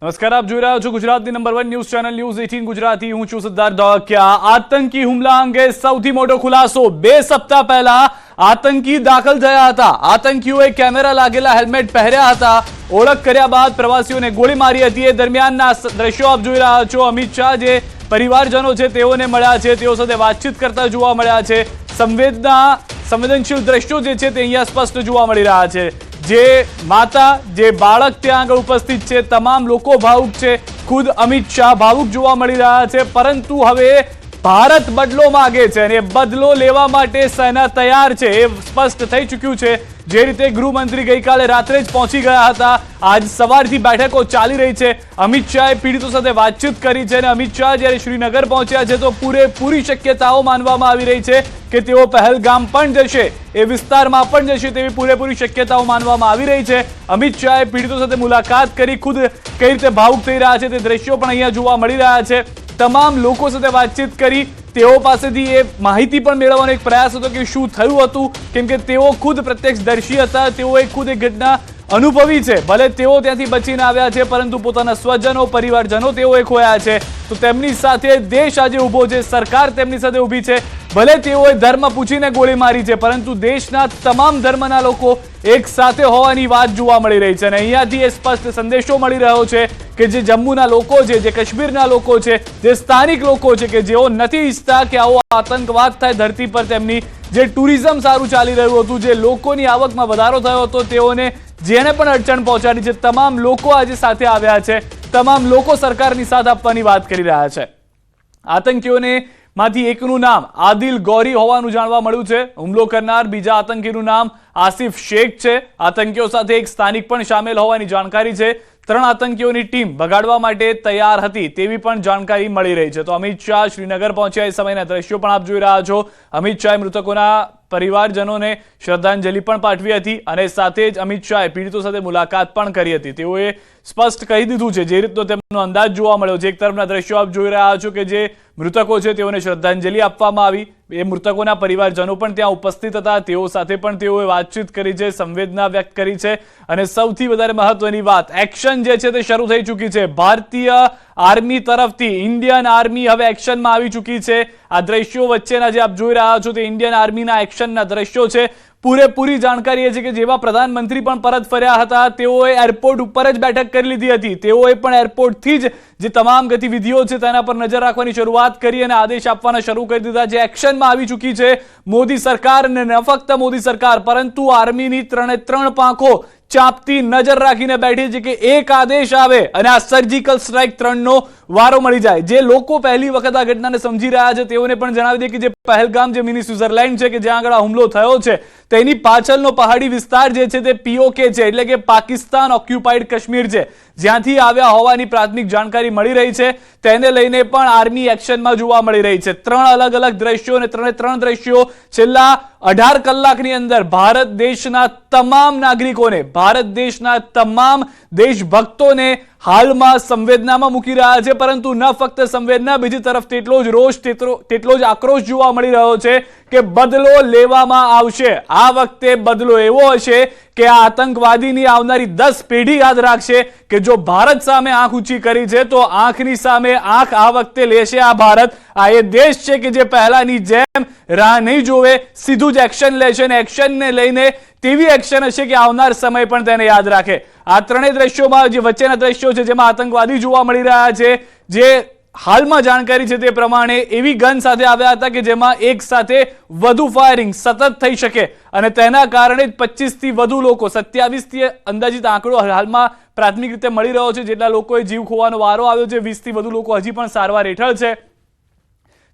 નમસ્કાર, આપ જોઈ રહ્યા છો ગુજરાતની number 1 news channel news 18 Gujarati. હું છું સિદ્ધાર્થ ધોળકિયા. આતંકી હુમલા અંગે સૌથી મોટો ખુલાસો. 2 સપ્તાહ પહેલા આતંકી દાખલ થયા હતા. આતંકીઓએ કેમેરા લાગેલા હેલ્મેટ પહેર્યા હતા. ઓળખ કર્યા બાદ પ્રવાસીઓને ગોળી મારી હતી. એ દરમિયાનના દ્રશ્યો આપ જોઈ રહ્યા છો. અમિત શાહ જે પરિવારજનો છે તેઓને મળ્યા છે, તેઓ સાથે વાતચીત કરતા જોવા મળ્યા છે. સંવેદનશીલ દ્રશ્યો જે છે તે અહીંયા સ્પષ્ટ જોવા મળી રહ્યા છે. જે માતા, જે બાળક ત્યાં આગળ ઉપસ્થિત છે, તમામ લોકો ભાવુક છે. ખુદ અમિત શાહ ભાવુક જોવા મળી રહ્યા છે. પરંતુ હવે ભારત બદલો માંગે છે અને બદલો લેવા માટે સેના તૈયાર છે એ સ્પષ્ટ થઈ ચૂક્યું છે. જે રીતે ગૃહમંત્રી ગઈકાલે રાત્રે જ પહોંચી ગયા હતા, આજ સવારથી બેઠકો ચાલી રહી છે. અમિત શાહે પીડિતો સાથે વાતચીત કરી છે અને અમિત શાહ જ્યારે શ્રીનગર પહોંચ્યા છે તો પૂરેપૂરી શક્યતાઓ માનવામાં આવી રહી છે કે તેઓ પહેલગામ પણ જશે, એ વિસ્તારમાં પણ જશે તેવી પૂરેપૂરી શક્યતાઓ માનવામાં આવી રહી છે. અમિત શાહે પીડિતો સાથે મુલાકાત કરી ખુદ કઈ રીતે ભાવુક થઈ રહ્યા છે તે દ્રશ્યો પણ અહીંયા જોવા મળી રહ્યા છે. તમામ લોકો સાથે વાતચીત કરી તેઓ પાસેથી એ માહિતી પણ મેળવવાનો એક પ્રયાસ હતો કે શું થયું હતું, કેમ કે તેઓ ખુદ પ્રત્યક્ષદર્શી હતા. તેઓએ ખુદ એ ઘટના અનુભવી છે. ભલે તેઓ ત્યાંથી બચીને આવ્યા છે, પરંતુ પોતાના સ્વજનો, પરિવારજનો તેઓએ ખોયા છે. તો તેમની સાથે દેશ આજે ઊભો છે, સરકાર તેમની સાથે ઊભી છે. ભલે તેઓએ ધર્મ પૂછીને ગોળી મારી છે, પરંતુ દેશના તમામ ધર્મના લોકો એક સાથે હોવાની વાત જોવા મળી રહી છે. અને અહીંયાથી એ સ્પષ્ટ સંદેશો મળી રહ્યો છે કે જે જમ્મુના લોકો છે, જે કાશ્મીરના લોકો છે, જે સ્થાનિક લોકો છે કે જેઓ નથી ઈચ્છતા કે આવો આતંકવાદ થાય ધરતી પર. તેમની જે ટુરિઝમ સારું ચાલી રહ્યું હતું, જે લોકોની આવકમાં વધારો થયો હતો, તેઓને જેને પણ અડચણ પહોંચાડી છે, તમામ લોકો આજે સાથે આવ્યા છે. તમામ લોકો સરકારની સાથ આપવાની વાત કરી રહ્યા છે. આતંકીઓને માંથી એકનું નામ આદિલ ગૌરી હોવાનું જાણવા મળ્યું છે. હુમલો કરનાર બીજા આતંકીનું નામ આસિફ શેખ છે. આતંકીઓ સાથે એક સ્થાનિક પણ સામેલ હોવાની જાણકારી છે. 3 આતંકીઓની ટીમ ભગાડવા માટે તૈયાર હતી તેવી પણ જાણકારી મળી રહી છે. તો અમિત શાહ શ્રીનગર પહોંચ્યા એ સમયના દ્રશ્યો પણ આપ જોઈ રહ્યા છો. અમિત શાહે મૃતકોના પરિવારજનોને શ્રદ્ધાંજલિ પણ પાઠવી હતી અને સાથે જ અમિત શાહે પીડિતો સાથે મુલાકાત પણ કરી હતી. તેઓએ સ્પષ્ટ કહી દીધું છે જે રીતનો તેમનો અંદાજ જોવા મળ્યો છે. એક તરફના દ્રશ્યો આપ જોઈ રહ્યા છો કે જે મૃતકો છે તેઓને શ્રદ્ધાંજલિ આપવામાં આવી. એ મૃતકોના પરિવારજનો પણ ત્યાં ઉપસ્થિત હતા. તેઓ સાથે પણ તેઓએ વાતચીત કરી છે, સંવેદના વ્યક્ત કરી છે. અને સૌથી વધારે મહત્વની વાત, એક્શન જે છે તે શરૂ થઈ ચૂકી છે. ભારતીય આર્મી તરફથી ઇન્ડિયન આર્મી હવે એક્શનમાં આવી ચૂકી છે. આ દ્રશ્યો વચ્ચેના જે આપ જોઈ રહ્યા છો તે ઇન્ડિયન આર્મીના એક્શનના દ્રશ્યો છે. પૂરેપૂરી જાણકારી એ છે કે જેવા પ્રધાનમંત્રી પણ પરત ફર્યા હતા, તેઓએ એરપોર્ટ ઉપર જ બેઠક કરી લીધી હતી. તેઓએ પણ એરપોર્ટથી જ જે તમામ ગતિવિધિઓ છે તેના પર નજર રાખવાની શરૂઆત કરી અને આદેશ આપવાના શરૂ કરી દીધા. જે એક્શનમાં આવી ચૂકી છે મોદી સરકાર, અને ન ફક્ત મોદી સરકાર પરંતુ આર્મીની 3 પાંખો ચાપતી નજર રાખીને બેઠી છે કે એક આદેશ આવે અને આ સર્જિકલ સ્ટ્રાઇક 3નો વારો મળી જાય. જે લોકો પહેલી વખત આ ઘટનાને સમજી રહ્યા છે તેઓને પણ જણાવી દે કે જે પહેલગામ, જે મિની સ્વિટ્ઝરલેન્ડ છે કે જ્યાં આગળ આ હુમલો થયો છે, તેની પાછળનો પહાડી વિસ્તાર જે છે તે POK છે, એટલે કે પાકિસ્તાન ઓક્યુપાઈડ કાશ્મીર છે, જ્યાંથી આવ્યા હોવાની પ્રાથમિક જાણકારી મળી રહી છે. તેને લઈને પણ આર્મી એક્શનમાં જોવા મળી રહી છે. 3 અલગ અલગ દ્રશ્યો અને 3 દ્રશ્યો છેલ્લા 18 કલાકની અંદર ભારત દેશના તમામ નાગરિકોને, ભારત દેશના તમામ દેશભક્તોને હાલમાં સંવેદનામાં મૂકી રહ્યા છે. પરંતુ ન ફક્ત સંવેદના, બીજી તરફ તેટલો જ રોષ, તેટલો જ આક્રોશ જોવા મળી રહ્યો છે કે બદલો લેવામાં આવશે. આ વખતે બદલો એવો હશે કે આ આતંકવાદીની આવનારી 10 પેઢી યાદ રાખશે કે જો ભારત સામે આંખ ઊંચી કરી છે તો આંખની સામે આંખ આ વખતે લેશે આ ભારત. આ એ દેશ છે કે જે પહેલાની જેમ રાહ નહીં જોવે, સીધું જ એક્શન લેશે અને એક્શનને લઈને તેવી એક્શન હશે કે આવનાર સમય પણ તેને યાદ રાખે. આ 3 દ્રશ્યોમાં જે વચ્ચેના દ્રશ્યો છે જેમાં આતંકવાદી જોવા મળી રહ્યા છે, જે હાલમાં જાણકારી છે તે પ્રમાણે એવી ગન સાથે આવ્યા હતા કે જેમાં એક સાથે વધુ ફાયરિંગ સતત થઈ શકે અને તેના કારણે 25 થી વધુ લોકો, 27 થી અંદાજિત આંકડો હાલમાં પ્રાથમિક રીતે મળી રહ્યો છે જેટલા લોકોએ જીવ ખોવાનો વારો આવ્યો છે. 20 થી વધુ લોકો હજી પણ સારવાર હેઠળ છે.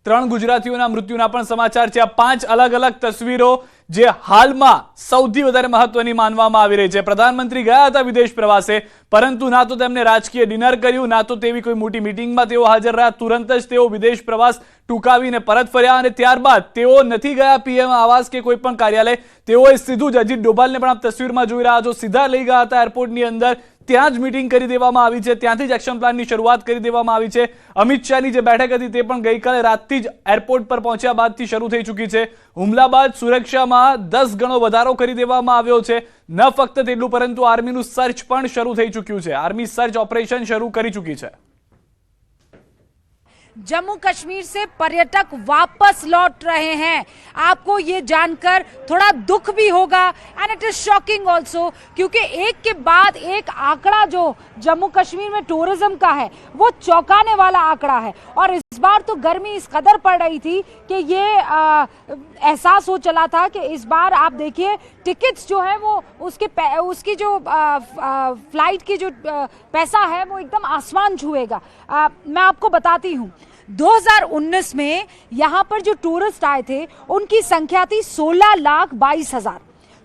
3 ગુજરાતીઓના મૃત્યુના પણ સમાચાર છે. આ 5 અલગ અલગ તસવીરો જે હાલમાં સૌથી વધારે મહત્વની માનવામાં આવી રહી છે. પ્રધાનમંત્રી ગયા હતા વિદેશ પ્રવાસે, પરંતુ ના તો તેમને રાજકીય ડિનર કર્યું, ના તો તેવી કોઈ મોટી મીટિંગમાં તેઓ હાજર રહ્યા. તુરંત જ તેઓ વિદેશ પ્રવાસ ટૂંકાવીને પરત ફર્યા અને ત્યારબાદ તેઓ નથી ગયા PM આવાસ કે કોઈ પણ કાર્યાલય. તેઓએ સીધું જ અજીત ડોભાલને પણ આપ તસવીરમાં જોઈ રહ્યા છો, સીધા લઈ ગયા હતા એરપોર્ટની અંદર. ત્યાં જ મીટિંગ કરી દેવામાં આવી છે, ત્યાંથી જ એક્શન પ્લાનની શરૂઆત કરી દેવામાં આવી છે। અમિત શાહની જે બેઠક હતી તે પણ ગઈકાલે રાતથી જ એરપોર્ટ પર પહોંચ્યા બાદથી શરૂ થઈ ચૂકી છે। હુમલા બાદ સુરક્ષામાં 10 ગણો વધારો કરી દેવામાં આવ્યો છે। ન ફક્ત તેટલું પરંતુ આર્મીનું સર્ચ પણ શરૂ થઈ ચૂક્યું છે। આર્મી સર્ચ ઓપરેશન શરૂ કરી ચૂકી છે। जम्मू कश्मीर से पर्यटक वापस लौट रहे हैं। आपको ये जानकर थोड़ा दुख भी होगा and it is shocking also, क्योंकि एक के बाद एक आंकड़ा जो जम्मू कश्मीर में टूरिज्म का है वो चौंकाने वाला आंकड़ा है। और इस बार तो गर्मी इस कदर पड़ रही थी कि ये एहसास हो चला था कि इस बार आप देखिए टिकट्स जो है वो उसकी जो फ्लाइट की जो पैसा है वो एकदम आसमान छुएगा। मैं आपको बताती हूँ, 2019 में यहाँ पर जो टूरिस्ट आए थे उनकी संख्या थी 16,22,000।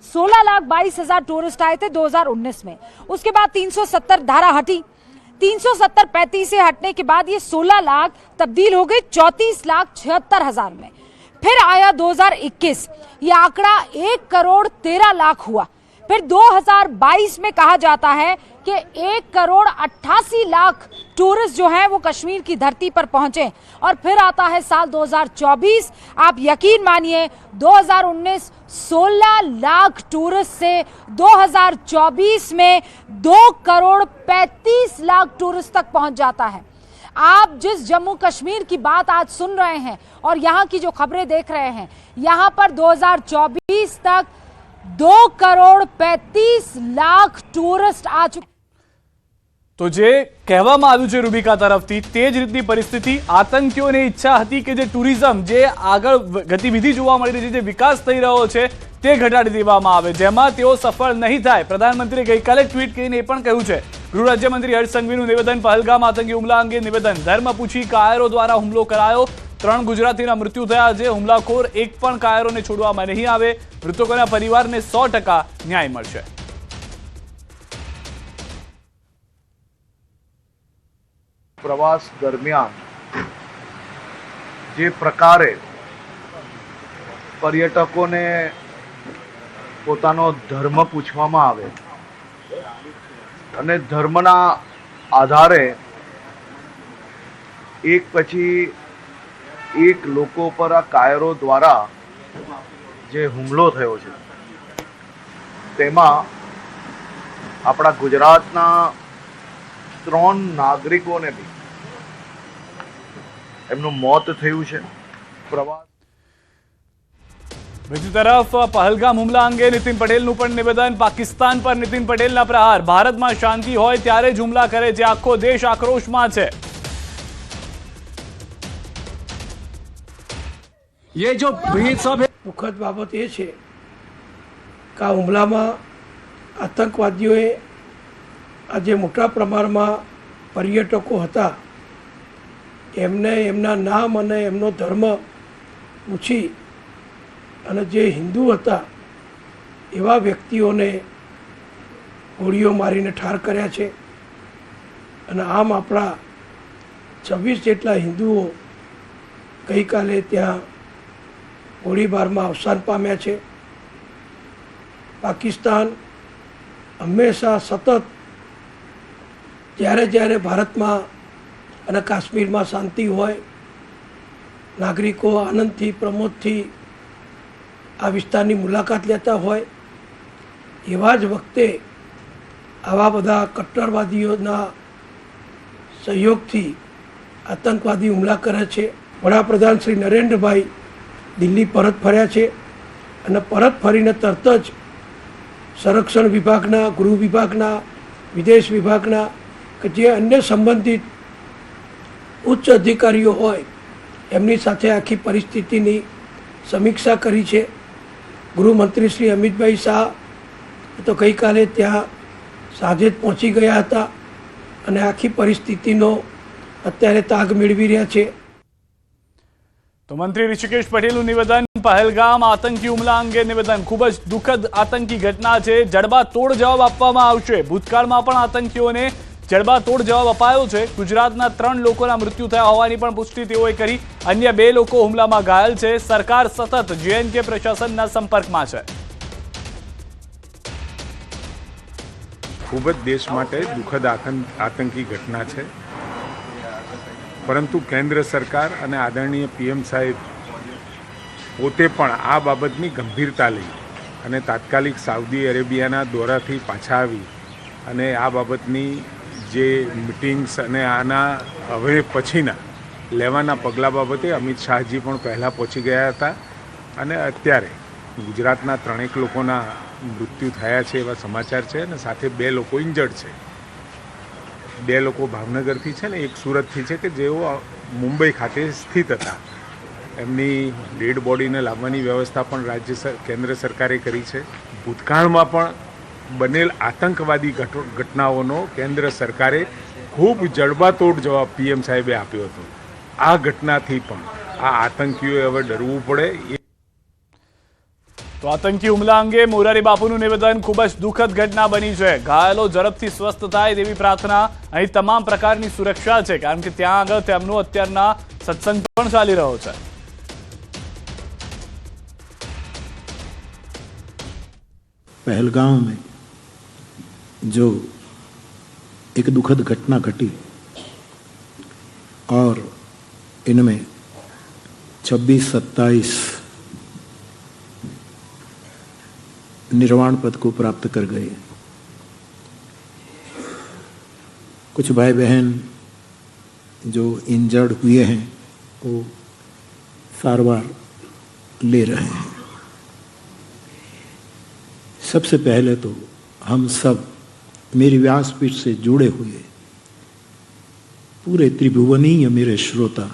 16,22,000 टूरिस्ट आए थे 2019 में। उसके बाद 370 धारा हटी, 370-35 से हटने के बाद ये 16 लाख तब्दील हो गई 34,76,000 में। फिर आया 2021, ये आंकड़ा 1,13,00,000 हुआ। फिर 2022 में कहा जाता है कि 1,88,00,000 टूरिस्ट जो हैं वो कश्मीर की धरती पर पहुंचे। और फिर आता है साल 2024। आप यकीन मानिए 2019 16 लाख टूरिस्ट से 2024 में 2,35,00,000 टूरिस्ट तक पहुंच जाता है। आप जिस जम्मू कश्मीर की बात आज सुन रहे हैं और यहाँ की जो खबरें देख रहे हैं, यहाँ पर 2024 तक 2,35,00,000 टूरिस्ट आ चुके। તો જે કહેવામાં આવ્યું છે રૂબિકા તરફથી તે જ રીતની પરિસ્થિતિ આતંકીઓની ઈચ્છા હતી કે જે ટુરિઝમ જે આગળ ગતિવિધિ જોવા મળી રહી છે, જે વિકાસ થઈ રહ્યો છે તે ઘટાડી દેવામાં આવે, જેમાં તેઓ સફળ નહીં થાય। પ્રધાનમંત્રીએ ગઈકાલે ટ્વીટ કરીને એ પણ કહ્યું છે। ગૃહ રાજ્યમંત્રી હર્ષ સંઘવીનું નિવેદન, પહલગામ આતંકી હુમલા અંગે નિવેદન, ધર્મ પૂછી કાયરો દ્વારા હુમલો કરાયો, 3 ગુજરાતીના મૃત્યુ થયા છે, હુમલાખોર એક પણ કાયરોને છોડવામાં નહીં આવે, મૃતકોના પરિવારને 100% ન્યાય મળશે। પ્રવાસ દરમિયાન જે પ્રકારે પર્યટકોને પોતાનો ધર્મ પૂછવામાં આવે અને ધર્મના આધારે એક પછી એક લોકો પર આ કાયરો દ્વારા જે હુમલો થયો છે તેમાં આપણા ગુજરાતના 3 નાગરિકોને બી એમનું મોત થયું છે। પ્રવાસ બીજી તરફ પહલગામ હુમલા અંગે નીતિન પટેલનું પણ નિવેદન, પાકિસ્તાન પર નીતિન પટેલના પ્રહાર, ભારતમાં શાંતિ હોય ત્યારે જ હુમલા કરે છે, આખો દેશ આક્રોશમાં છે। ये जो भीड़ सब है, दुखद बाबत ये है कि आ હુમલામાં આતંકવાદીઓએ આજે મોટા પ્રમાણમાં પર્યટકો હતા એમને એમના નામ અને એમનો ધર્મ પૂછી અને જે હિન્દુ હતા એવા વ્યક્તિઓને ગોળીઓ મારીને ઠાર કર્યા છે। અને આમ આપણા 26 જેટલા હિન્દુઓ ગઈકાલે ત્યાં ગોળીબારમાં અવસાન પામ્યા છે। પાકિસ્તાન હંમેશા સતત જ્યારે જ્યારે ભારતમાં અને કાશ્મીરમાં શાંતિ હોય, નાગરિકો આનંદથી પ્રમોદથી આ વિસ્તારની મુલાકાત લેતા હોય, એવા જ વખતે આવા બધા કટ્ટરવાદીઓના સહયોગથી આતંકવાદી હુમલા કરે છે। વડાપ્રધાન શ્રી નરેન્દ્રભાઈ દિલ્હી પરત ફર્યા છે અને પરત ફરીને તરત જ સંરક્ષણ વિભાગના, ગૃહ વિભાગના, વિદેશ વિભાગના કે જે અન્ય સંબંધિત ઉચ્ચ અધિકારીઓ હોય એમની સાથે આખી પરિસ્થિતિની સમીક્ષા કરી છે। ગૃહમંત્રી શ્રી અમિતભાઈ શાહ તો ગઈકાલે ત્યાં સાંજે જ પહોંચી ગયા હતા અને આખી પરિસ્થિતિનો અત્યારે તાગ મેળવી રહ્યા છે। તો મંત્રી ઋષિકેશ પટેલનું નિવેદન, પહલગામ આતંકી હુમલા અંગે નિવેદન, ખૂબ જ દુઃખદ આતંકી ઘટના છે, જડબાતોડ જવાબ આપવામાં આવશે। ભૂતકાળમાં પણ આતંકીઓને જડબાતોડ જવાબ અપાયો છે। ગુજરાતના 3 લોકોના મૃત્યુ થયા હોવાની પણ પુષ્ટિ તેઓએ કરી, અન્ય 2 લોકો હુમલામાં ઘાયલ છે। સરકાર સતત JNK પ્રશાસનના સંપર્કમાં છે। ખૂબ જ દેશ માટે દુઃખદ આતંકી ઘટના છે, પરંતુ કેન્દ્ર સરકાર અને આદરણીય પીએમ સાહેબ પોતે પણ આ બાબતની ગંભીરતા લઈ અને તાત્કાલિક સાઉદી અરેબિયાના દોરાથી પાછા આવી અને આ બાબતની જે મિટિંગ્સ અને આના હવે પછીના લેવાના પગલાં બાબતે અમિત શાહજી પણ પહેલાં પહોંચી ગયા હતા અને અત્યારે ગુજરાતના 3 લોકોના મૃત્યુ થયા છે એવા સમાચાર છે અને સાથે 2 લોકો ઇન્જર્ડ છે. 2 લોકો ભાવનગરથી છે ને એક સુરતથી છે કે જેઓ મુંબઈ ખાતે સ્થિત હતા. એમની ડેડ બોડીને લાવવાની વ્યવસ્થા પણ કેન્દ્ર સરકારે કરી છે. ભૂતકાળમાં પણ બનેલ આતંકવાદી ઘટનાઓનો કેન્દ્ર સરકારે ખૂબ જડબાતોડ જવાબ પીએમ સાહેબે આપ્યો હતો. આ ઘટનાથી પણ આ આતંકીઓએ હવે ડરવું પડે. તો આતંકી હુમલા અંગે મોરારી બાપુનું નિવેદન ખૂબ જ દુઃખદ ઘટના બની છે. ઘાયલો ઝડપથી સ્વસ્થ થાય તેવી પ્રાર્થના. અહીં તમામ પ્રકારની સુરક્ષા છે કારણ કે ત્યાં આગળ તેમનો અત્યારના સત્સંગ પણ ચાલી રહ્યો છે. पहलगांव में जो एक दुखद घटना घटी और इनमें 26-27 निर्वाण पद को प्राप्त कर गए. कुछ भाई बहन जो इंजर्ड हुए हैं वो सारवार ले रहे हैं. सबसे पहले तो हम सब मेरी व्यासपीठ से जुड़े हुए पूरे त्रिभुवनीय मेरे श्रोता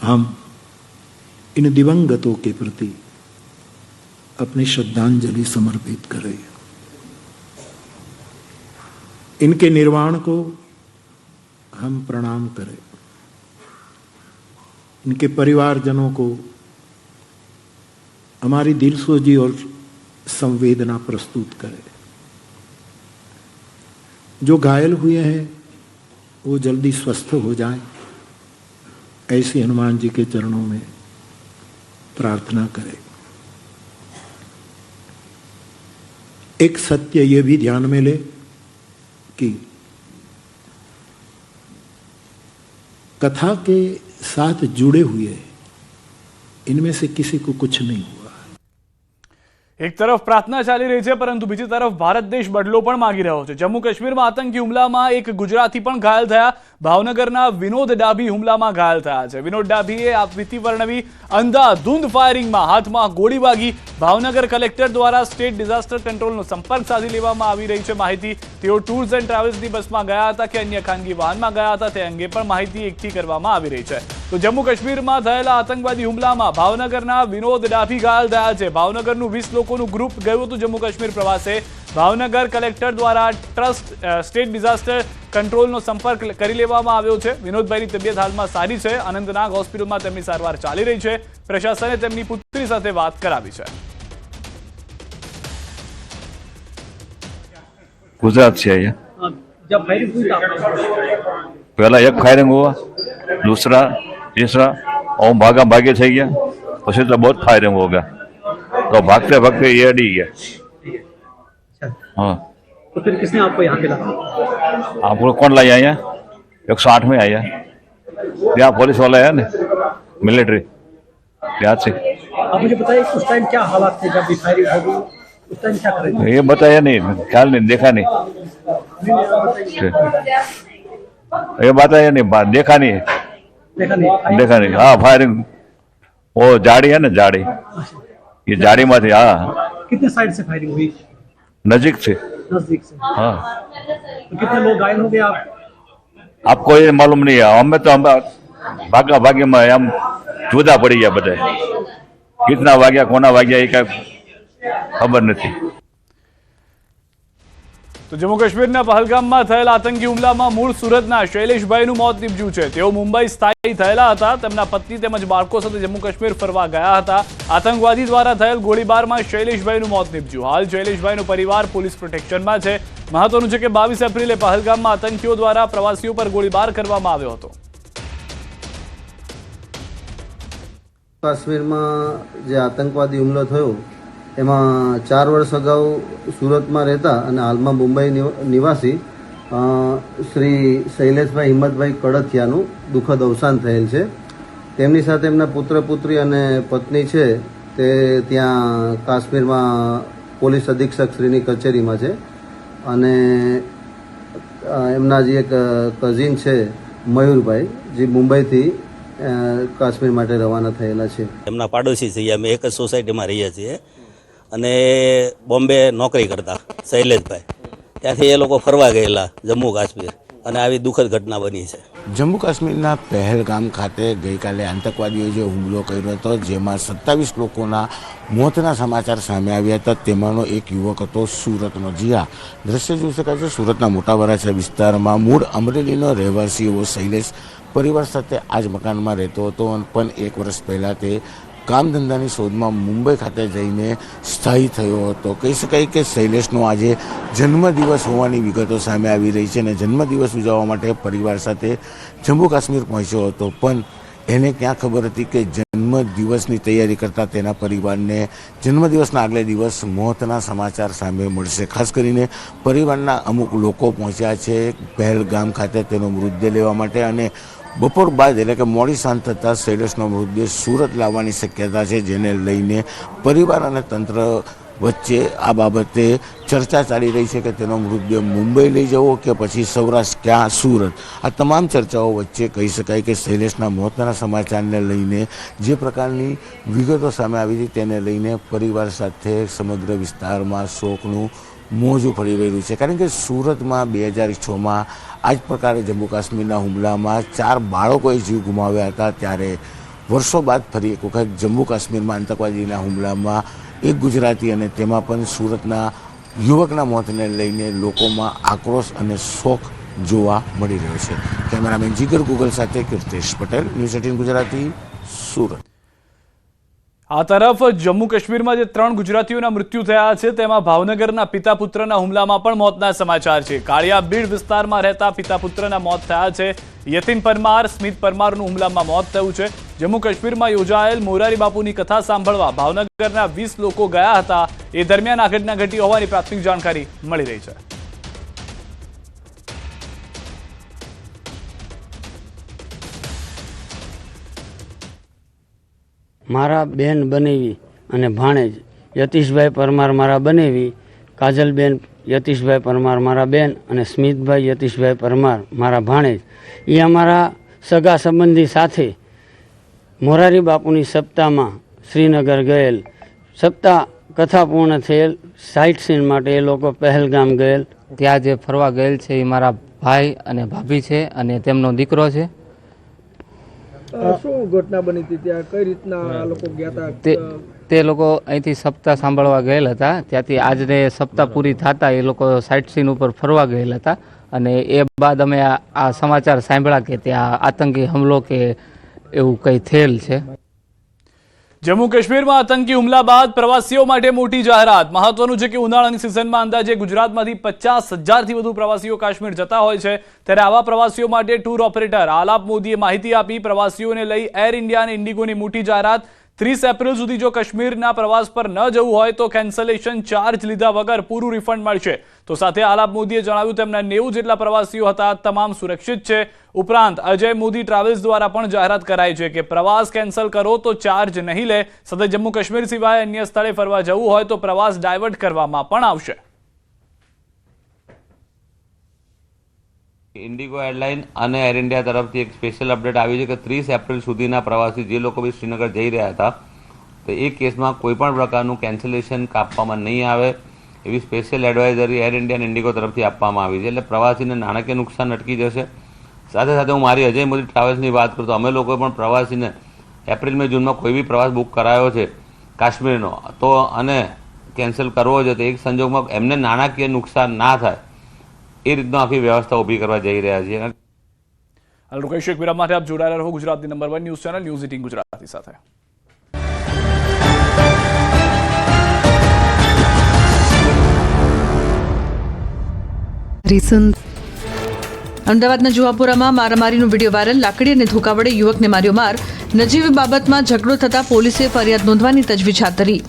हम इन दिवंगतों के प्रति अपनी श्रद्धांजलि समर्पित करें. इनके निर्वाण को हम प्रणाम करें. इनके परिवारजनों को हमारी दिलसोजी और संवेदना प्रस्तुत करें. जो घायल हुए हैं वो जल्दी स्वस्थ हो जाएं, ऐसी हनुमान जी के चरणों में प्रार्थना करें. एक सत्य ये भी ध्यान में ले कि कथा के साथ जुड़े हुए इनमें से किसी को कुछ नहीं हुआ. એક તરફ પ્રાર્થના ચાલી રહી છે પરંતુ બીજી તરફ ભારત દેશ બદલો પણ માંગી રહ્યો છે. જમ્મુ કાશ્મીરમાં આતંકી હુમલામાં એક ગુજરાતી પણ ઘાયલ થયા. ભાવનગરના વિનોદ ડાભી હુમલામાં ઘાયલ થયા છે. વિનોદ ડાભીએ આ ભીતિ વર્ણવી અંધાધૂંધ ફાયરિંગમાં હાથમાં ગોળી વાગી. ભાવનગર કલેક્ટર દ્વારા સ્ટેટ ડિઝાસ્ટર કંટ્રોલનો સંપર્ક સાધી લેવામાં આવી રહી છે માહિતી. તેઓ ટૂર્સ એન્ડ ટ્રાવેલ્સની બસમાં ગયા હતા કે અન્ય ખાનગી વાહનમાં ગયા હતા તે અંગે પણ માહિતી એકઠી કરવામાં આવી રહી છે. તો જમ્મુ કાશ્મીરમાં થયેલા આતંકવાદી હુમલામાં ભાવનગરના વિનોદ ડાભી ઘાયલ થયા છે. ભાવનગરનું 20 લોકોનું ગ્રુપ ગયું હતું જમ્મુ કાશ્મીર પ્રવાસે. ભાવનગર કલેક્ટર દ્વારા સ્ટેટ ડિઝાસ્ટર કંટ્રોલનો સંપર્ક કરી લેવામાં આવ્યો છે. વિનોદભાઈની તબિયત હાલમાં સારી છે. અનંતનાગ હોસ્પિટલમાં તેમની સારવાર ચાલી રહી છે. પ્રશાસને તેમની પુત્રી સાથે વાત કરાવી છે. गुजरात से है। जब फायरिंग हुई था पहला एक फायरिंग हुआ, दूसरा तीसरा और भागा भागे थे गया, उसी तो बहुत फायरिंग हो गया, तो भागते भागते ये अड़ी गया। हाँ, तो फिर किसने आपको यहाँ पे लाया? आपको कौन लाया यहाँ? 108 में आया, यहाँ पुलिस वाला है ना, मिलिट्री यहाँ से। आप मुझे बताइए उस टाइम क्या हालात थे जब फायरिंग हो गई? उस टाइम क्या कर रहे थे? ये बताया नहीं, ख्याल नहीं, देखा नहीं, ये बताया नहीं, देखा नहीं, देखा नहीं। हाँ, फायरिंग वो जाड़ी है ना, जाड़ी, ये जाड़ी में थी। हाँ, कितने साइड से फायरिंग हुई? नजीक से। नजदीक से। हाँ, तो कितने लोग घायल हो गए आप? आपको ये मालूम नहीं है, हमें तो हम भागा भागे में हम जुदा पड़ी गया, बताए कितना वाग्या कोना वाग्या ये क्या खबर नहीं. તો જમ્મુ કાશ્મીરના પહલગામમાં થયેલા આતંકી હુમલામાં મૂળ સુરતના શૈલેષભાઈનું મોત નીપજ્યું છે. તેઓ મુંબઈ સ્થાયી થયેલા હતા. તેમના પત્ની તેમજ બાળકો સાથે જમ્મુ કાશ્મીર ફરવા ગયા હતા. આતંકવાદી દ્વારા થયેલ ગોળીબારમાં શૈલેષભાઈનું મોત નીપજ્યું. હાલ શૈલેષભાઈનો પરિવાર પોલીસ પ્રોટેક્શનમાં છે. મહત્વનું છે કે 22 એપ્રિલે પહલગામમાં આતંકીઓ દ્વારા પ્રવાસીઓ પર ગોળીબાર કરવામાં આવ્યો હતો. કાશ્મીરમાં જે આતંકવાદી હુમલો થયો એમાં 4 વર્ષ અગાઉ સુરતમાં રહેતા અને હાલમાં મુંબઈ નિવાસી શ્રી શૈલેષભાઈ હિંમતભાઈ કડથિયાનું દુઃખદ અવસાન થયેલ છે. તેમની સાથે એમના પુત્ર પુત્રી અને પત્ની છે તે ત્યાં કાશ્મીરમાં પોલીસ અધિક્ષક શ્રીની કચેરીમાં છે અને એમના જે એક કઝિન છે મયુરભાઈ જે મુંબઈથી કાશ્મીર માટે રવાના થયેલા છે. એમના પાડોશી છીએ, અમે એક જ સોસાયટીમાં રહીએ છીએ અને બોમ્બે નોકરી કરતા શૈલેષભાઈ, ત્યાંથી એ લોકો ફરવા ગયેલા જમ્મુ કાશ્મીર અને આવી દુઃખદ ઘટના બની છે. જમ્મુ કાશ્મીરના પહેલગામ ખાતે ગઈકાલે આતંકવાદીઓએ જે હુમલો કર્યો હતો જેમાં 27 લોકોના મોતના સમાચાર સામે આવ્યા હતા. તેમાંનો એક યુવક હતો સુરતનો. જી હા, દ્રશ્ય જોઈ શકાય છે સુરતના મોટા વરાછા વિસ્તારમાં મૂળ અમરેલીનો રહેવાસી એવો શૈલેષ પરિવાર સાથે આ જ મકાનમાં રહેતો હતો, પણ 1 વર્ષ પહેલાં તે કામ ધંધાની શોધમાં મુંબઈ ખાતે જઈને સ્થાયી થયો હતો. કહી શકાય કે શૈલેષનો આજે જન્મદિવસ હોવાની વિગતો સામે આવી રહી છે અને જન્મદિવસ ઉજવવા માટે પરિવાર સાથે જમ્મુ કાશ્મીર પહોંચ્યો હતો, પણ એને ક્યાં ખબર હતી કે જન્મદિવસની તૈયારી કરતાં તેના પરિવારને જન્મદિવસના આગલે દિવસ મોતના સમાચાર સામે મળશે. ખાસ કરીને પરિવારના અમુક લોકો પહોંચ્યા છે પહેલગામ ખાતે તેનો મૃતદેહ લેવા માટે અને બપોર બાદ એટલે કે મોડી સાંજ થતાં શૈલેષનો મૃતદેહ સુરત લાવવાની શક્યતા છે, જેને લઈને પરિવાર અને તંત્ર વચ્ચે આ બાબતે ચર્ચા ચાલી રહી છે કે તેનો મૃતદેહ મુંબઈ લઈ જવો કે પછી સૌરાષ્ટ્ર ક્યાં સુરત. આ તમામ ચર્ચાઓ વચ્ચે કહી શકાય કે શૈલેષના મોતના સમાચારને લઈને જે પ્રકારની વિગતો સામે આવી હતી તેને લઈને પરિવાર સાથે સમગ્ર વિસ્તારમાં શોકનું મોજું ફરી રહ્યું છે. કારણ કે સુરતમાં 2006માં આ જ પ્રકારે જમ્મુ કાશ્મીરના હુમલામાં 4 બાળકોએ જીવ ગુમાવ્યા હતા, ત્યારે વર્ષો બાદ ફરી એક વખત જમ્મુ કાશ્મીરમાં આતંકવાદીના હુમલામાં એક ગુજરાતી અને તેમાં પણ સુરતના યુવકના મોતને લઈને લોકોમાં આક્રોશ અને શોક જોવા મળી રહ્યો છે. કેમેરામેન જીગર ગુગલ સાથે કીર્તેશ પટેલ, ન્યૂઝ 18 ગુજરાતી, સુરત. આ તરફ જમ્મુ કાશ્મીરમાં જે 3 ગુજરાતીઓના મૃત્યુ થયા છે તેમાં ભાવનગરના પિતા પુત્રના હુમલામાં પણ મોતના સમાચાર છે. કાળિયા બીડ વિસ્તારમાં રહેતા પિતા પુત્રના મોત થયા છે. યતીન પરમાર, સ્મિત પરમારનું હુમલામાં મોત થયું છે. જમ્મુ કાશ્મીરમાં યોજાયેલ મોરારી બાપુની કથા સાંભળવા ભાવનગરના 20 લોકો ગયા હતા. એ દરમિયાન આ ઘટના ઘટી હોવાની પ્રાથમિક જાણકારી મળી રહી છે. મારા બેન બનેવી અને ભાણેજ યતીશભાઈ પરમાર મારા બનેવી, કાજલબેન યતીશભાઈ પરમાર મારા બેન અને સ્મિતભાઈ યતીશભાઈ પરમાર મારા ભાણેજ એ અમારા સગા સંબંધી સાથે મોરારી બાપુની સપ્તાહમાં શ્રીનગર ગયેલ. સપ્તાહ કથા પૂર્ણ થયેલ સાઇટ સીન માટે એ લોકો પહેલગામ ગયેલ. ત્યાં જે ફરવા ગયેલ છે એ મારા ભાઈ અને ભાભી છે અને તેમનો દીકરો છે. શું ઘટના બની હતી ત્યાં, કઈ રીતના લોકો ગયા હતા? તે લોકો અહીંથી સપ્તાહ સાંભળવા ગયેલ હતા. ત્યાંથી આજને સપ્તાહ પૂરી થતા એ લોકો સાઇટ સીન ઉપર ફરવા ગયેલ હતા અને એ બાદ અમે આ સમાચાર સાંભળ્યા કે ત્યાં આતંકી હુમલો કે એવું કંઈ થયેલ છે. જમ્મુ કાશ્મીરમાં આતંકી હુમલા બાદ પ્રવાસીઓ માટે મોટી જાહેરાત. મહત્વનું છે કે ઉનાળાની સિઝનમાં અંદાજે ગુજરાતમાંથી 50,000થી વધુ પ્રવાસીઓ કાશ્મીર જતા હોય છે, ત્યારે આવા પ્રવાસીઓ માટે ટૂર ઓપરેટર આલાપ મોદીએ માહિતી આપી. પ્રવાસીઓને લઈ એર ઇન્ડિયા અને ઇન્ડિગોની મોટી જાહેરાત. 30 એપ્રિલ સુધી જો કાશ્મીરના પ્રવાસ પર ન જવું હોય તો કેન્સલેશન ચાર્જ લીધા વગર પૂરું રિફંડ મળશે. તો સાથે આલાપ મોદીએ જણાવ્યું તેમના 90 જેટલા પ્રવાસીઓ હતા, તમામ સુરક્ષિત છે. ઉપરાંત અજય મોદી ટ્રાવેલ્સ દ્વારા પણ જાહેરાત કરાઈ છે કે પ્રવાસ કેન્સલ કરો તો ચાર્જ નહીં લે. સાથે જમ્મુ કાશ્મીર સિવાય અન્ય સ્થળે ફરવા જવું હોય તો પ્રવાસ ડાયવર્ટ કરવામાં પણ આવશે. ઇન્ડિગો એરલાઇન અને એર ઇન્ડિયા તરફથી એક સ્પેશિયલ અપડેટ આવી છે કે 30 એપ્રિલ સુધીના પ્રવાસી જે લોકો બી શ્રીનગર જઈ રહ્યા હતા તો એ કેસમાં કોઈપણ પ્રકારનું કેન્સલેશન કાપવામાં નહીં આવે એવી સ્પેશિયલ એડવાઇઝરી એર ઇન્ડિયા અને ઇન્ડિગો તરફથી આપવામાં આવી છે. એટલે પ્રવાસીને નાણાકીય નુકસાન અટકી જશે. સાથે સાથે હું મારી અજય મોદી ટ્રાવેલ્સની વાત કરું તો અમે લોકોએ પણ પ્રવાસીને એપ્રિલ મે જૂનમાં કોઈ બી પ્રવાસ બુક કરાયો છે કાશ્મીરનો તો અને કેન્સલ કરવો છે તો એક સંજોગમાં એમને નાણાકીય નુકસાન ના થાય એ રીતનો આખી વ્યવસ્થા ઊભી કરવા જઈ રહ્યા છીએ. અલરુકેશ એક વિરામ માટે આપ જોડાયેલા રહો ગુજરાતની number 1 news channel news 18 Gujarati સાથે. અમદાવાદના જુહાપુરામાં મારામારીનો વિડીયો વાયરલ. લાકડી અને ધોકા વડે યુવકને માર્યો માર. નજીવી બાબતમાં ઝઘડો થતા પોલીસે ફરિયાદ નોંધવાની તજવીજ હાથ ધરી.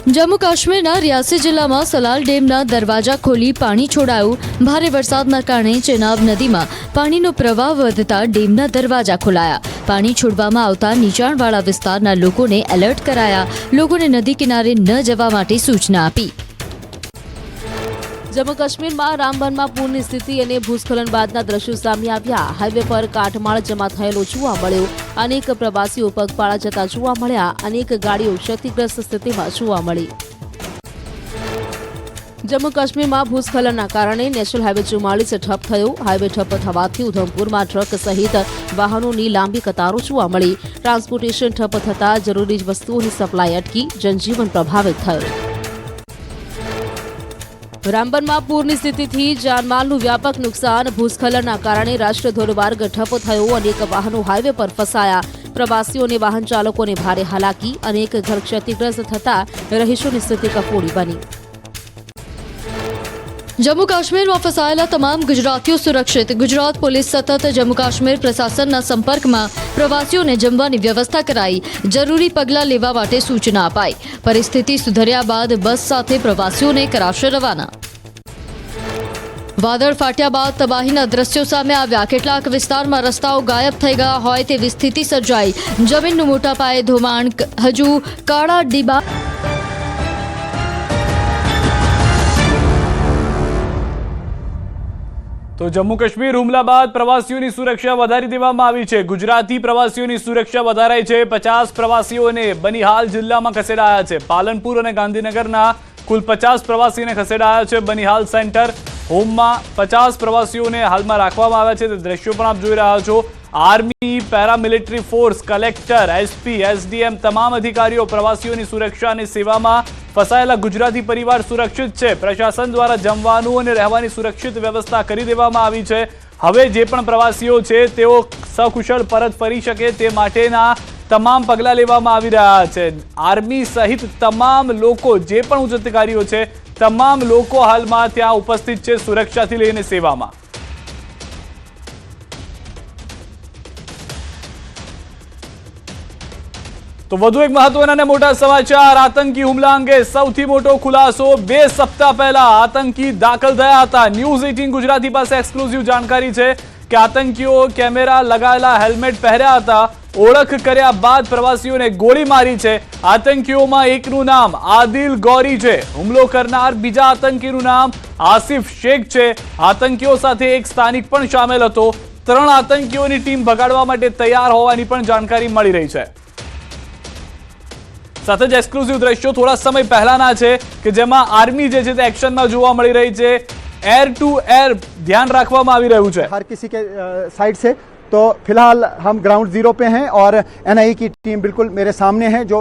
જમ્મુ કાશ્મીરના રિયાસી જિલ્લામાં સલાલ ડેમના દરવાજા ખોલી પાણી છોડાયું. ભારે વરસાદના કારણે ચેનાબ નદીમાં પાણીનો પ્રવાહ વધતા ડેમના દરવાજા ખોલાયા. પાણી છોડવામાં આવતા નીચાણવાળા વિસ્તારના લોકોને એલર્ટ કરાયા. લોકોને નદી કિનારે ન જવા માટે સૂચના આપી. જમ્મુ કાશ્મીરમાં રામબનમાં પૂરની સ્થિતિ અને ભૂસ્ખલન બાદના દ્રશ્યો સામે આવ્યા. હાઈવે પર કાટમાળ જમા થયેલો જોવા મળ્યો. અનેક પ્રવાસીઓ પગપાળા જતા જોવા મળ્યા. અનેક ગાડીઓ ક્ષતિગ્રસ્ત સ્થિતિમાં જોવા મળી. જમ્મુ કાશ્મીરમાં ભૂસ્ખલનના કારણે નેશનલ હાઈવે 44 ઠપ થયો. હાઈવે ઠપ થવાથી ઉધમપુરમાં ટ્રક સહિત વાહનોની લાંબી કતારો જોવા મળી. ટ્રાન્સપોર્ટેશન ઠપ થતાં જરૂરી વસ્તુઓની સપ્લાય અટકી જનજીવન પ્રભાવિત થયું. રામબનમાં પૂરની સ્થિતિથી જાનમાલનું વ્યાપક નુકસાન. ભૂસ્ખલનના કારણે રાષ્ટ્રીય ધોરીમાર્ગ ઠપ થયો. અનેક વાહનો હાઈવે પર ફસાયા. પ્રવાસીઓને વાહન ચાલકોને ભારે હાલાકી. અનેક ઘર ક્ષતિગ્રસ્ત થતા રહીશોની સ્થિતિ કફોડી બની. જમ્મુ કાશ્મીરમાં ફસાયેલા તમામ ગુજરાતીઓ સુરક્ષિત. ગુજરાત પોલીસ સતત જમ્મુ કાશ્મીર પ્રશાસનના સંપર્કમાં. પ્રવાસીઓને જમવાની વ્યવસ્થા કરાઈ. જરૂરી પગલાં લેવા માટે સૂચના અપાઈ. પરિસ્થિતિ સુધર્યા બાદ બસ સાથે પ્રવાસીઓને કરાશે રવાના. વાદળ ફાટ્યા બાદ તબાહીના દ્રશ્યો સામે આવ્યા. કેટલાક વિસ્તારમાં રસ્તાઓ ગાયબ થઈ ગયા હોય તેવી સ્થિતિ સર્જાઈ. જમીનનું મોટા પાયે ધોવાણ. હજુ કાળા ડીબા. તો જમ્મુ કાશ્મીર હુમલા બાદ પ્રવાસીઓની સુરક્ષા વધારી દેવામાં આવી છે. ગુજરાતી પ્રવાસીઓની સુરક્ષા વધારાઈ છે. 50 પ્રવાસીઓને બનિહાલ જિલ્લામાં ખસેડાયા છે. પાલનપુર અને ગાંધીનગરના કુલ 50 પ્રવાસીઓને ખસેડાયા છે. બનિહાલ સેન્ટર હોમમાં 50 પ્રવાસીઓને હાલમાં રાખવામાં આવ્યા છે. તે દ્રશ્યો પણ આપ જોઈ રહ્યા છો. Army, paramilitary force, collector, SP, SDM તમામ અધિકારીઓ પ્રવાસીઓની સુરક્ષા અને સેવામાં ફસાયેલા ગુજરાતી પરિવાર સુરક્ષિત છે. પ્રશાસન દ્વારા જમવાનું અને રહેવાની સુરક્ષિત વ્યવસ્થા કરી દેવામાં આવી છે. હવે જે પણ પ્રવાસીઓ છે તેઓ સકુશળ પરત ફરી શકે તે માટેના તમામ પગલાં લેવામાં આવી રહ્યા છે. આર્મી સહિત તમામ લોકો, જે પણ ઉચ્ચ અધિકારીઓ છે, તમામ લોકો હાલમાં ત્યાં ઉપસ્થિત છે સુરક્ષાથી લઈને સેવામાં. તો વધુ એક મહત્વના અને મોટા સમાચાર. આતંકી હુમલા અંગે સૌથી મોટો ખુલાસો. 2 સપ્તાહ પહેલા આતંકી દાખલ થયા હતા. ન્યૂઝ 18 ગુજરાતી પાસે એક્સક્લુઝિવ જાણકારી છે કે આતંકીઓ કેમેરા લગાવેલા હેલ્મેટ પહેર્યા હતા. ઓળખ કર્યા બાદ પ્રવાસીઓને ગોળી મારી છે. આતંકીઓમાં એકનું નામ આદિલ ગૌરી છે. હુમલો કરનાર બીજા આતંકીનું નામ આસિફ શેખ છે. આતંકીઓ સાથે એક સ્થાનિક પણ સામેલ હતો. 3 આતંકીઓની ટીમ ભગાડવા માટે તૈયાર હોવાની પણ જાણકારી મળી રહી છે. સાથે જ એક્સક્લુઝિવ દ્રશ્યો થોડા સમય પહેલાના છે કે જેમાં આર્મી જે છે તે એક્શનમાં જોવા મળી રહી છે. एयर टू एयर ध्यान रखवामा આવી રહ્યું છે. हर किसी के साइड से तो फिलहाल हम ग्राउंड जीरो पे हैं और एनआईए की टीम बिल्कुल मेरे सामने है जो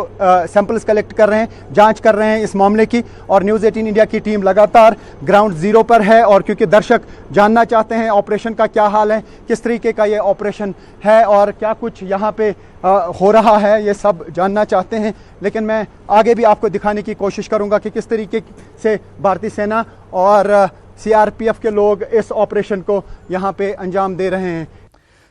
सैंपल्स कलेक्ट कर रहे हैं, जांच कर रहे हैं इस मामले की. और न्यूज़ 18 इंडिया की टीम लगातार ग्राउंड जीरो पर है. और क्योंकि दर्शक जानना चाहते हैं ऑपरेशन का क्या हाल है, किस तरीके का ये ऑपरेशन है और क्या कुछ यहाँ पे हो रहा है, ये सब जानना चाहते हैं. लेकिन मैं आगे भी आपको दिखाने की कोशिश करूँगा कि किस तरीके से भारतीय सेना और सीआरपीएफ के लोग इस ऑपरेशन को यहाँ पे अंजाम दे रहे हैं.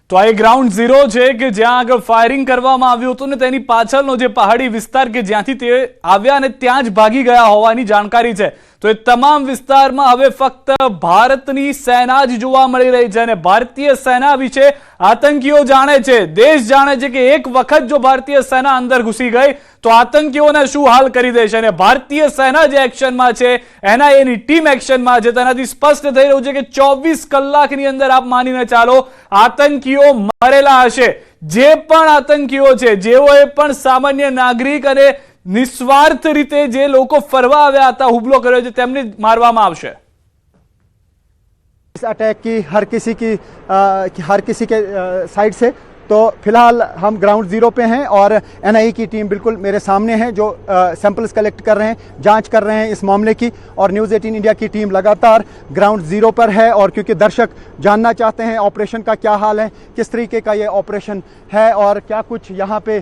તો આ ગ્રાઉન્ડ ઝીરો છે કે જ્યાં આગળ ફાયરિંગ કરવામાં આવ્યું હતું ને તેની પાછળનો જે પહાડી વિસ્તાર કે જ્યાંથી તે આવ્યા અને ત્યાં જ ભાગી ગયા હોવાની જાણકારી છે. તો એ તમામ વિસ્તારમાં હવે ફક્ત ભારતની સેના જ જોવા મળી રહી છે અને ભારતીય સેના વિશે આતંકીઓ જાણે છે. દેશ જાણે છે કે એક વખત જો ભારતીય સેના અંદર ઘૂસી ગઈ તો આતંકીઓને શું હાલ કરી દેશે. અને ભારતીય સેના જે એક્શનમાં છે, એનઆઈએની ટીમ એક્શનમાં છે, તેનાથી સ્પષ્ટ થઈ રહ્યું છે કે 24 કલાકની અંદર આપ માનીને ચાલો આતંકીઓ મરેલા હશે. જે પણ આતંકીઓ છે, જેઓએ પણ સામાન્ય નાગરિક અને નિસ્વાર્થ રીતે જે લોકો ફરવા આવ્યા હતા, હુમલો કર્યો છે, તેમને મારવામાં આવશે. इस अटैक की हर किसी के साइड से तो फिलहाल हम ग्राउंड जीरो पे हैं और एनआईए की टीम बिल्कुल मेरे सामने है जो सैंपल्स कलेक्ट कर रहे हैं, जांच कर रहे हैं इस मामले की. और न्यूज़ 18 इंडिया की टीम लगातार ग्राउंड जीरो पर है. और क्योंकि दर्शक जानना चाहते हैं ऑपरेशन का क्या हाल है, किस तरीके का ये ऑपरेशन है और क्या कुछ यहाँ पे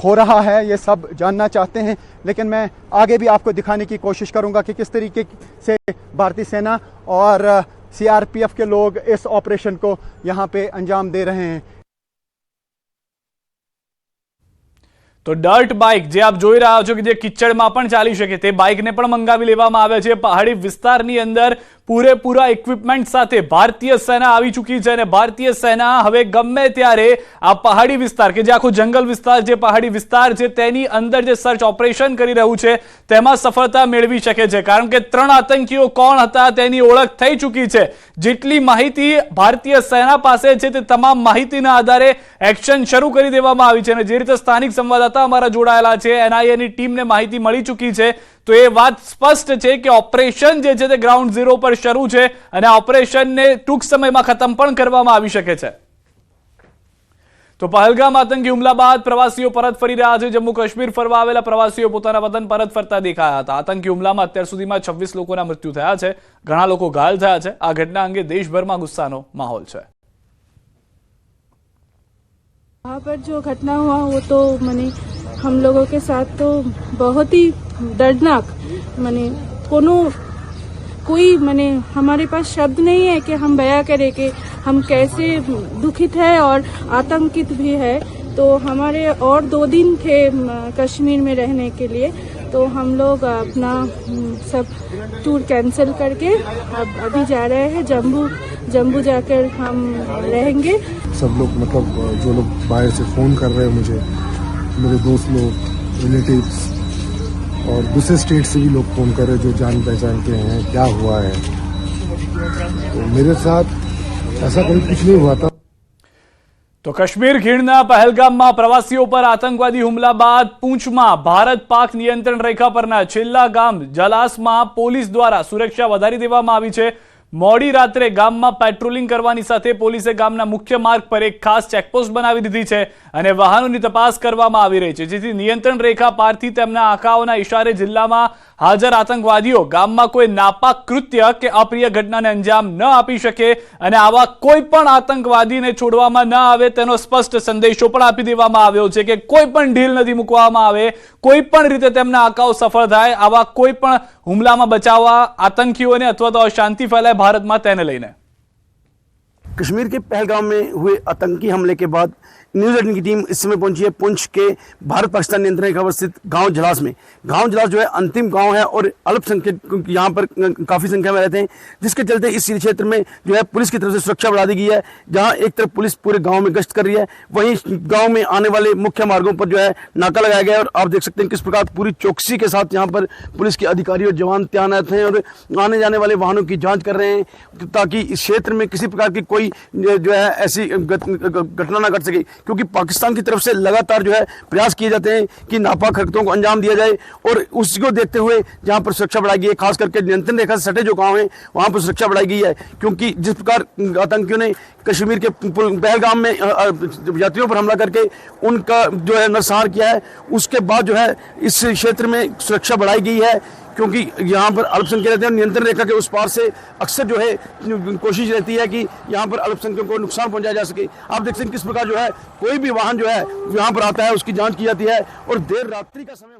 हो रहा है, ये सब जानना चाहते हैं. लेकिन मैं आगे भी आपको दिखाने की कोशिश करूँगा कि किस तरीके से भारतीय सेना और सीआरपीएफ के लोग इस ऑपरेशन को यहाँ पे अंजाम दे रहे हैं. તો ડર્ટ બાઇક જે આપ જોઈ રહ્યા છો કે જે કિચડમાં પણ ચાલી શકે તે બાઇકને પણ મંગાવી લેવામાં આવે છે. પહાડી વિસ્તારની અંદર પૂરેપૂરા ઇક્વિપમેન્ટ સાથે ભારતીય સેના આવી ચૂકી છે અને ભારતીય સેના હવે ગમે ત્યારે આ પહાડી વિસ્તાર કે જે આખો જંગલ વિસ્તાર જે પહાડી વિસ્તાર છે તેની અંદર જે સર્ચ ઓપરેશન કરી રહ્યું છે તેમાં સફળતા મેળવી શકે છે, કારણ કે 3 આતંકીઓ કોણ હતા તેની ઓળખ થઈ ચૂકી છે. જેટલી માહિતી ભારતીય સેના પાસે છે તે તમામ માહિતીના આધારે એક્શન શરૂ કરી દેવામાં આવી છે અને જે રીતે સ્થાનિક સંવાદદાતા અમારા જોડાયેલા છે, એનઆઈએની ટીમને માહિતી મળી ચૂકી છે, તો એ વાત સ્પષ્ટ છે કે ઓપરેશન જે છે તે ગ્રાઉન્ડ ઝીરો પર શરૂ છે અને આ ઓપરેશનને ટૂંક સમયમાં ખતમ પણ કરવામાં આવી શકે છે. તો પહેલગામ આતંકી હુમલા બાદ પ્રવાસીઓ પરત ફરી રહ્યા છે. જમ્મુ કાશ્મીર ફરવા આવેલા પ્રવાસીઓ પોતાના વતન પરત ફરતા દેખાયા હતા. આતંકી હુમલામાં અત્યાર સુધીમાં 26 લોકોના મૃત્યુ થયા છે, ઘણા લોકો ઘાયલ થયા છે. આ ઘટના અંગે દેશભરમાં ગુસ્સાનો માહોલ છે. वहाँ पर जो घटना हुआ वो तो मैंने हम लोगों के साथ तो बहुत ही दर्दनाक, मैंने कोई मैंने हमारे पास शब्द नहीं है कि हम बयां करें कि हम कैसे दुखित है और आतंकित भी है. तो हमारे और 2 दिन थे कश्मीर में रहने के लिए, तो हम लोग अपना सब टूर कैंसिल करके अब अभी जा रहे हैं जम्मू जाकर हम रहेंगे. सब लोग मतलब जो लोग बाहर से फ़ोन कर रहे हैं मुझे, मेरे दोस्त लोग, रिलेटिव्स और दूसरे स्टेट से भी लोग फ़ोन कर रहे हैं जो जान पहचान के हैं, क्या हुआ है. तो मेरे साथ ऐसा कभी कुछ नहीं हुआ था. તો કાશ્મીર ખીણના પહેલગામમાં પ્રવાસીઓ પર આતંકવાદી હુમલા બાદ પૂંછમાં ભારત પાક નિયંત્રણ રેખા પરના છેલ્લા ગામ જલાસમાં પોલીસ દ્વારા સુરક્ષા વધારી દેવામાં આવી છે. મોડી રાત્રે ગામમાં પેટ્રોલિંગ કરવાની સાથે પોલીસે ગામના મુખ્ય માર્ગ પર એક ખાસ ચેકપોસ્ટ બનાવી દીધી છે અને વાહનોની તપાસ કરવામાં આવી રહી છે, જેથી નિયંત્રણ રેખા પારથી તેમના આંકાઓના ઇશારે જિલ્લામાં હાજર આતંકવાદીઓ ગામમાં કોઈ નાપાક કૃત્ય કે અપ્રિય ઘટનાને અંજામ ન આપી શકે અને આવા કોઈ પણ આતંકવાદીને છોડવામાં ન આવે તેનો સ્પષ્ટ સંદેશો પણ આપી દેવામાં આવ્યો છે કે કોઈ પણ ઢીલ નથી મૂકવામાં આવે, કોઈ પણ રીતે તેમના આંકાઓ સફળ થાય. આવા કોઈ પણ હુમલામાં બચાવવા આતંકીઓને અથવા તો અશાંતિ ફેલાય भारत में लेने. कश्मीर के पहलगाम में हुए आतंकी हमले के बाद न्यूज़ 18 की टीम इस समय पहुंची है पुंछ के भारत पाकिस्तान नियंत्रण रेखा पर स्थित गांव जलास में. गांव जलास जो है अंतिम गांव है और अल्पसंख्यक यहाँ पर काफ़ी संख्या में रहते हैं, जिसके चलते इस क्षेत्र में जो है पुलिस की तरफ से सुरक्षा बढ़ा दी गई है. जहाँ एक तरफ पुलिस पूरे गाँव में गश्त कर रही है, वहीं गाँव में आने वाले मुख्य मार्गों पर जो है नाका लगाया गया है और आप देख सकते हैं किस प्रकार पूरी चौकसी के साथ यहाँ पर पुलिस के अधिकारी और जवान तैनात हैं और आने जाने वाले वाहनों की जाँच कर रहे हैं ताकि इस क्षेत्र में किसी प्रकार की कोई जो है ऐसी घटना ना घट सके, क्योंकि पाकिस्तान की तरफ से लगातार जो है प्रयास किए जाते हैं कि नापाक हरकतों को अंजाम दिया जाए और उसको देखते हुए जहां पर सुरक्षा बढ़ाई गई है, खास करके नियंत्रण रेखा से सटे जो गांव हैं वहां पर सुरक्षा बढ़ाई गई है. क्योंकि जिस प्रकार आतंकियों ने कश्मीर के पहलगाम में यात्रियों पर हमला करके उनका जो है नरसंहार किया है, उसके बाद जो है इस क्षेत्र में सुरक्षा बढ़ाई गई है, क्योंकि यहाँ पर अल्पसंख्यक रहते हैं. नियंत्रण रेखा के उस पार से अक्सर जो है कोशिश रहती है कि यहाँ पर अल्पसंख्यकों को नुकसान पहुंचाया जा सके. आप देख सकते हैं किस प्रकार जो है कोई भी वाहन जो है यहाँ पर आता है उसकी जांच की जाती है और देर रात्रि का समय